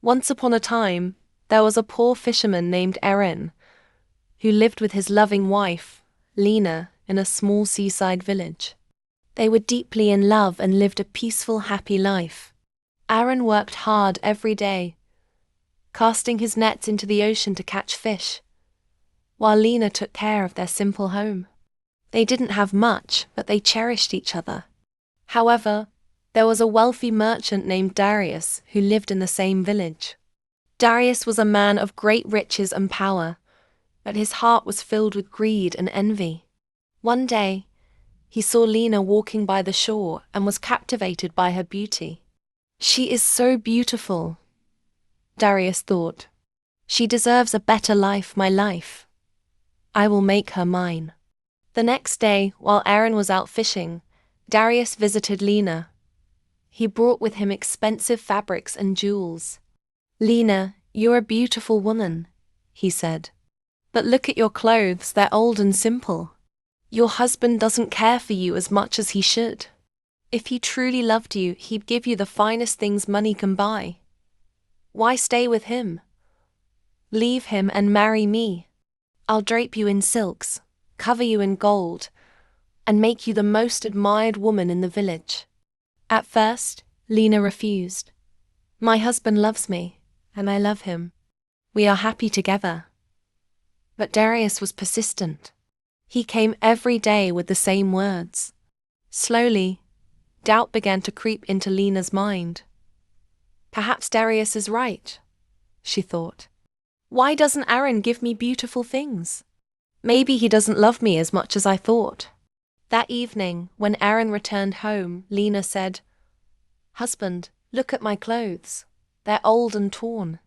Once upon a time, there was a poor fisherman named Erin, who lived with his loving wife, Lena, in a small seaside village. They were deeply in love and lived a peaceful, happy life. Aaron worked hard every day, casting his nets into the ocean to catch fish, while Lena took care of their simple home. They didn't have much, but they cherished each other. However, there was a wealthy merchant named Darius who lived in the same village. Darius was a man of great riches and power, but his heart was filled with greed and envy. One day, he saw Lena walking by the shore and was captivated by her beauty. "She is so beautiful," Darius thought. "She deserves a better life, my life. I will make her mine." The next day, while Aaron was out fishing, Darius visited Lena. He brought with him expensive fabrics and jewels. "Lena, you're a beautiful woman," he said. "But look at your clothes, they're old and simple. Your husband doesn't care for you as much as he should. If he truly loved you, he'd give you the finest things money can buy. Why stay with him? Leave him and marry me. I'll drape you in silks, cover you in gold, and make you the most admired woman in the village." At first, Lena refused. "My husband loves me, and I love him. We are happy together." But Darius was persistent. He came every day with the same words. Slowly, doubt began to creep into Lena's mind. "Perhaps Darius is right," she thought. "Why doesn't Aaron give me beautiful things? Maybe he doesn't love me as much as I thought." That evening, when Aaron returned home, Lena said, "Husband, look at my clothes. They're old and torn.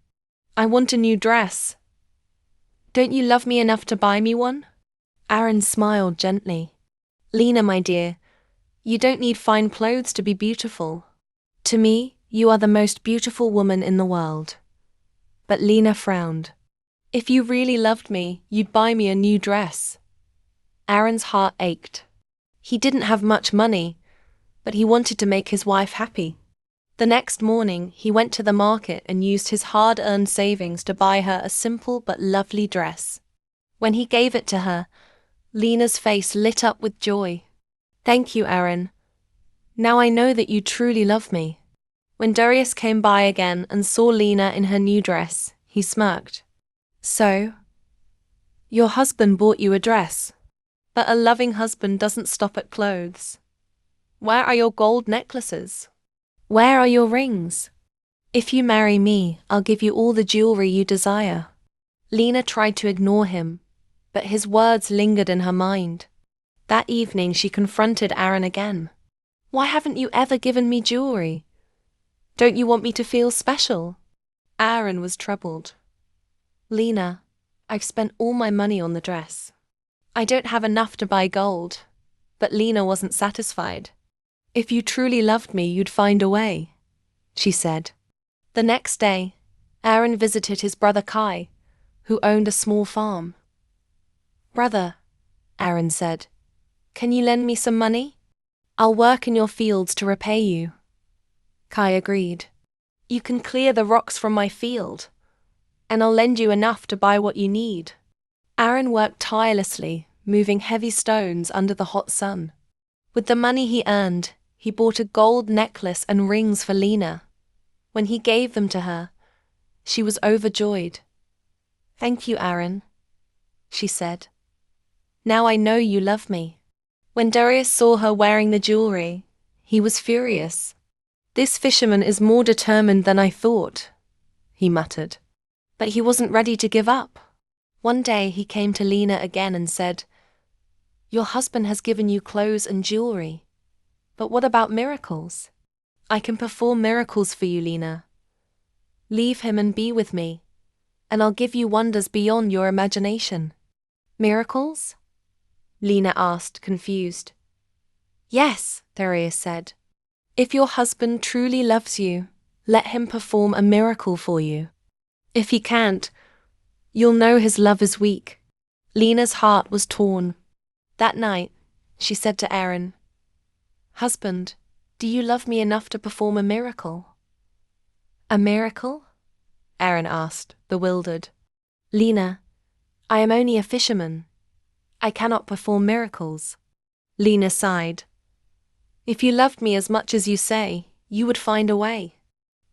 I want a new dress. Don't you love me enough to buy me one?" Aaron smiled gently. "Lena, my dear, you don't need fine clothes to be beautiful. To me, you are the most beautiful woman in the world." But Lena frowned. "If you really loved me, you'd buy me a new dress." Aaron's heart ached. He didn't have much money, but he wanted to make his wife happy. The next morning, he went to the market and used his hard-earned savings to buy her a simple but lovely dress. When he gave it to her, Lena's face lit up with joy. "Thank you, Aaron. Now I know that you truly love me." When Darius came by again and saw Lena in her new dress, he smirked. "So, your husband bought you a dress. But a loving husband doesn't stop at clothes. Where are your gold necklaces? Where are your rings? If you marry me, I'll give you all the jewelry you desire." Lena tried to ignore him, but his words lingered in her mind. That evening she confronted Aaron again. "Why haven't you ever given me jewelry? Don't you want me to feel special?" Aaron was troubled. "Lena, I've spent all my money on the dress. I don't have enough to buy gold." But Lena wasn't satisfied. "If you truly loved me, you'd find a way," she said. The next day, Aaron visited his brother Kai, who owned a small farm. "Brother," Aaron said, "can you lend me some money? I'll work in your fields to repay you." Kai agreed. "You can clear the rocks from my field, and I'll lend you enough to buy what you need." Aaron worked tirelessly, moving heavy stones under the hot sun. With the money he earned, he bought a gold necklace and rings for Lena. When he gave them to her, she was overjoyed. "Thank you, Aaron," she said. "Now I know you love me." When Darius saw her wearing the jewelry, he was furious. "This fisherman is more determined than I thought," he muttered. But he wasn't ready to give up. One day he came to Lena again and said, "Your husband has given you clothes and jewelry. But what about miracles? I can perform miracles for you, Lena. Leave him and be with me, and I'll give you wonders beyond your imagination." "Miracles?" Lena asked, confused. "Yes," Darius said. "If your husband truly loves you, let him perform a miracle for you. If he can't, you'll know his love is weak." Lena's heart was torn. That night, she said to Aaron, "Husband, do you love me enough to perform a miracle?" "A miracle?" Aaron asked, bewildered. Lena, I am only a fisherman. I cannot perform miracles. Lena sighed. If you loved me as much as you say, you would find a way.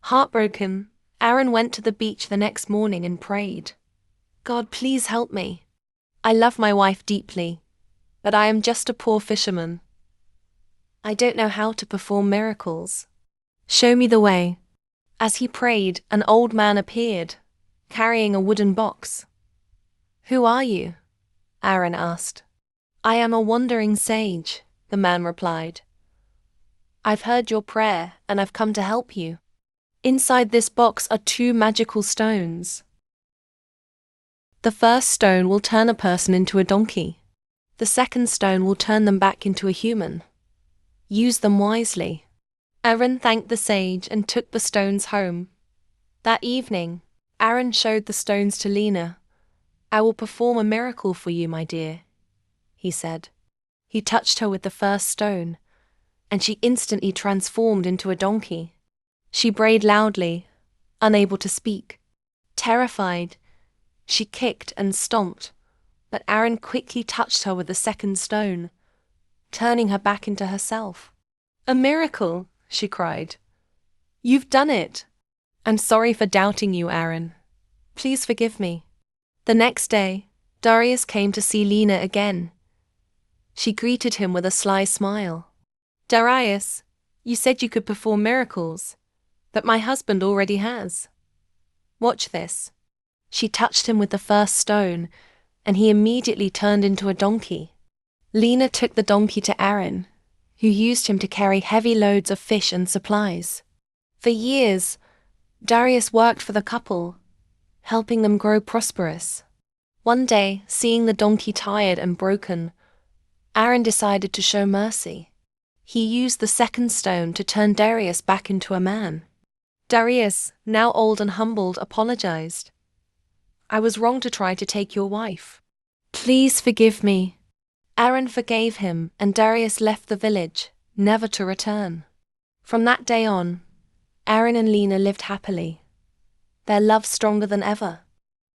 Heartbroken, Aaron went to the beach the next morning and prayed. God, please help me. I love my wife deeply, but I am just a poor fisherman. I don't know how to perform miracles. Show me the way. As he prayed, an old man appeared, carrying a wooden box. Who are you? Aaron asked. I am a wandering sage, the man replied. I've heard your prayer and I've come to help you. Inside this box are 2 magical stones. The first stone will turn a person into a donkey. The second stone will turn them back into a human. Use them wisely. Aaron thanked the sage and took the stones home. That evening, Aaron showed the stones to Lena. I will perform a miracle for you, my dear, he said. He touched her with the first stone, and she instantly transformed into a donkey. She brayed loudly, unable to speak. Terrified, she kicked and stomped, but Aaron quickly touched her with the second stone, turning her back into herself. A miracle, she cried. You've done it. I'm sorry for doubting you, Aaron. Please forgive me. The next day, Darius came to see Lena again. She greeted him with a sly smile. Darius, you said you could perform miracles, but my husband already has. Watch this. She touched him with the first stone, and he immediately turned into a donkey. Lena took the donkey to Aaron, who used him to carry heavy loads of fish and supplies. For years, Darius worked for the couple, helping them grow prosperous. One day, seeing the donkey tired and broken, Aaron decided to show mercy. He used the second stone to turn Darius back into a man. Darius, now old and humbled, apologized. I was wrong to try to take your wife. Please forgive me. Aaron forgave him, and Darius left the village, never to return. From that day on, Aaron and Lena lived happily, their love stronger than ever.